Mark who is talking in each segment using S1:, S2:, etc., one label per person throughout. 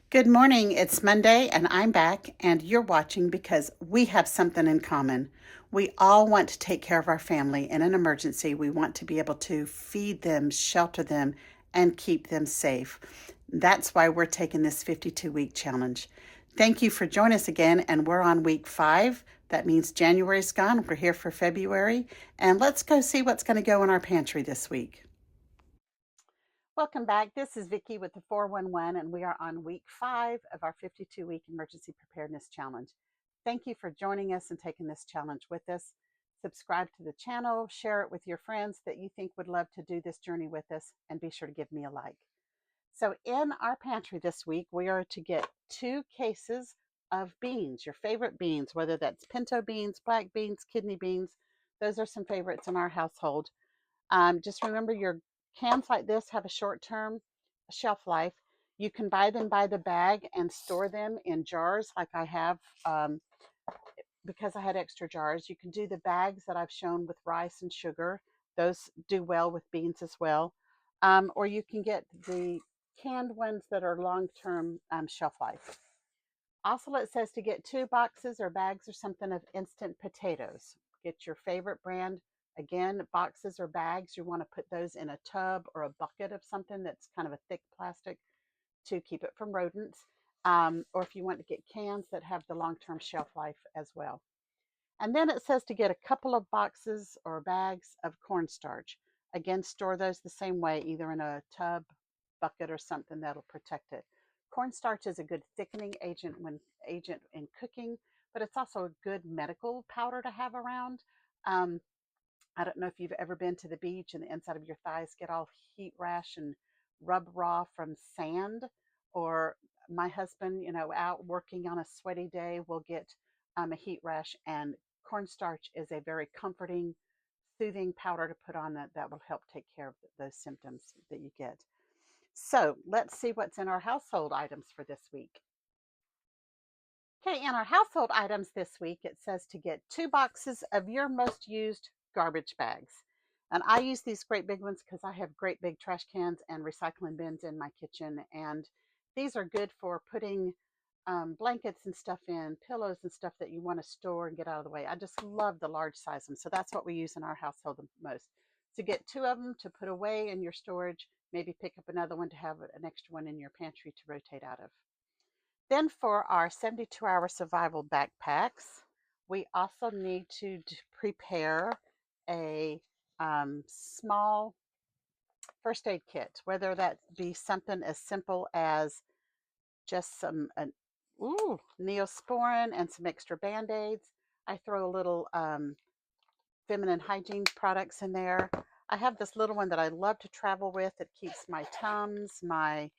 S1: Good morning. It's Monday and I'm back, and you're watching because we have something in common. We all want to take care of our family in an emergency. We want to be able to feed them, shelter them, and keep them safe. That's why we're taking this 52-week challenge. Thank you for joining us again, and we're on week 5. That means January's gone. We're here for February, and let's go see what's going to go in our pantry this week. Welcome back. This is Vicki with the 411, and we are on week 5 of our 52-week Emergency Preparedness Challenge. Thank you for joining us and taking this challenge with us. Subscribe to the channel, share it with your friends that you think would love to do this journey with us, and be sure to give me a like. So in our pantry this week, we are to get 2 cases of beans, your favorite beans, whether that's pinto beans, black beans, kidney beans. Those are some favorites in our household. Just remember, your cans like this have a short-term shelf life. You can buy them by the bag and store them in jars like I have, because I had extra jars. You can do the bags that I've shown with rice and sugar. Those do well with beans as well. Or you can get the canned ones that are long-term shelf life. Also, it says to get 2 boxes or bags or something of instant potatoes. Get your favorite brand. Again, boxes or bags, you want to put those in a tub or a bucket of something that's kind of a thick plastic to keep it from rodents. Or if you want to get cans that have the long-term shelf life as well. And then it says to get a couple of boxes or bags of cornstarch. Again, store those the same way, either in a tub, bucket, or something that'll protect it. Cornstarch is a good thickening agent in cooking, but it's also a good medical powder to have around. Um, I don't know if you've ever been to the beach and the inside of your thighs get all heat rash and rub raw from sand, or my husband, out working on a sweaty day will get a heat rash, and cornstarch is a very comforting, soothing powder to put on that will help take care of those symptoms that you get. So let's see what's in our household items for this week. Okay, in our household items this week, it says to get 2 boxes of your most used garbage bags. And I use these great big ones because I have great big trash cans and recycling bins in my kitchen. And these are good for putting blankets and stuff in, pillows and stuff that you want to store and get out of the way. I just love the large size ones. So that's what we use in our household the most. So get 2 of them to put away in your storage, maybe pick up another one to have an extra one in your pantry to rotate out of. Then for our 72-hour survival backpacks, we also need to prepare a small first aid kit, whether that be something as simple as just some Neosporin and some extra Band-Aids. I throw a little feminine hygiene products in there. I have this little one that I love to travel with. It keeps my Tums, my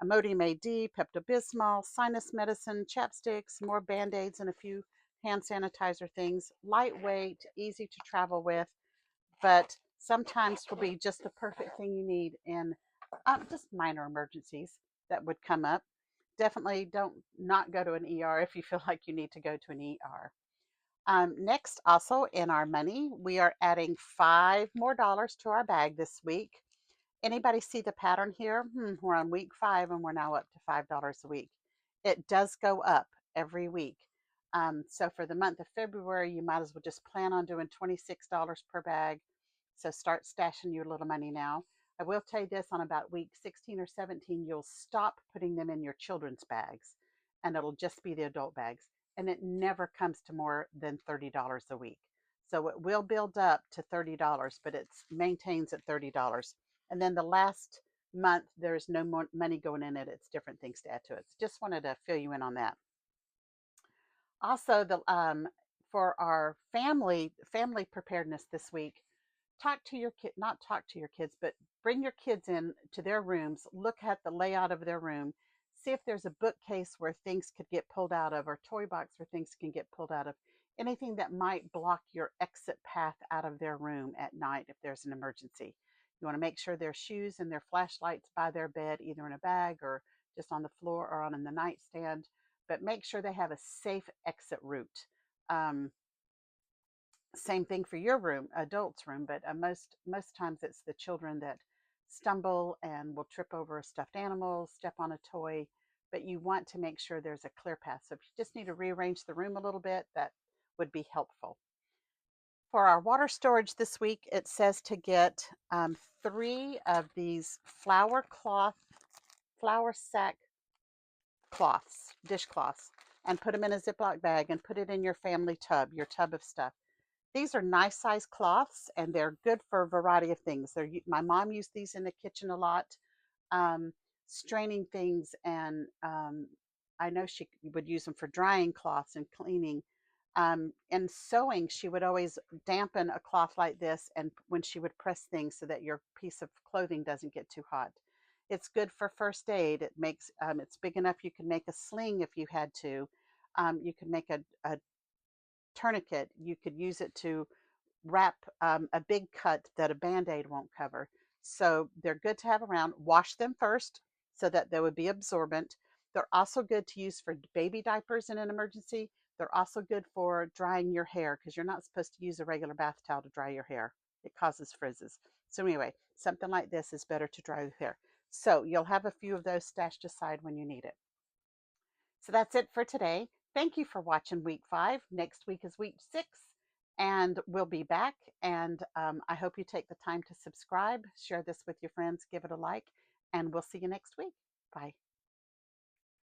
S1: Imodium AD, Pepto-Bismol, sinus medicine, chapsticks, more Band-Aids, and a few hand sanitizer things. Lightweight, easy to travel with, but sometimes will be just the perfect thing you need in just minor emergencies that would come up. Definitely don't not go to an ER if you feel like you need to go to an ER. Next, also in our money, we are adding $5 more to our bag this week. Anybody see the pattern here? We're on week 5 and we're now up to $5 a week. It does go up every week. So for the month of February, you might as well just plan on doing $26 per bag. So start stashing your little money now. I will tell you this, on about week 16 or 17, you'll stop putting them in your children's bags and it'll just be the adult bags. And it never comes to more than $30 a week. So it will build up to $30, but it maintains at $30. And then the last month, there's no more money going in it. It's different things to add to it. So just wanted to fill you in on that. Also, the for our family preparedness this week, talk to your kid, not talk to your kids, but bring your kids in to their rooms, look at the layout of their room, see if there's a bookcase where things could get pulled out of, or toy box where things can get pulled out of, anything that might block your exit path out of their room at night if there's an emergency. You want to make sure their shoes and their flashlights by their bed, either in a bag or just on the floor or on the nightstand, but make sure they have a safe exit route. Same thing for your room, adult's room, but most times it's the children that stumble and will trip over a stuffed animal, step on a toy. but you want to make sure there's a clear path. So if you just need to rearrange the room a little bit, that would be helpful. For our water storage this week, it says to get 3 of these flour sack cloths, dishcloths, and put them in a Ziploc bag and put it in your family tub, your tub of stuff. These are nice size cloths and they're good for a variety of things. My mom used these in the kitchen a lot, um, straining things, and I know she would use them for drying cloths and cleaning. And sewing, she would always dampen a cloth like this, and when she would press things so that your piece of clothing doesn't get too hot. It's good for first aid. It's big enough you can make a sling if you had to. You can make a tourniquet. You could use it to wrap a big cut that a band-aid won't cover. So they're good to have around. Wash them first so that they would be absorbent. They're also good to use for baby diapers in an emergency. They're also good for drying your hair because you're not supposed to use a regular bath towel to dry your hair. It causes frizzes. So anyway, something like this is better to dry your hair. So you'll have a few of those stashed aside when you need it. So that's it for today. Thank you for watching week 5. Next week is week 6, and we'll be back. And I hope you take the time to subscribe, share this with your friends, give it a like, and we'll see you next week. Bye.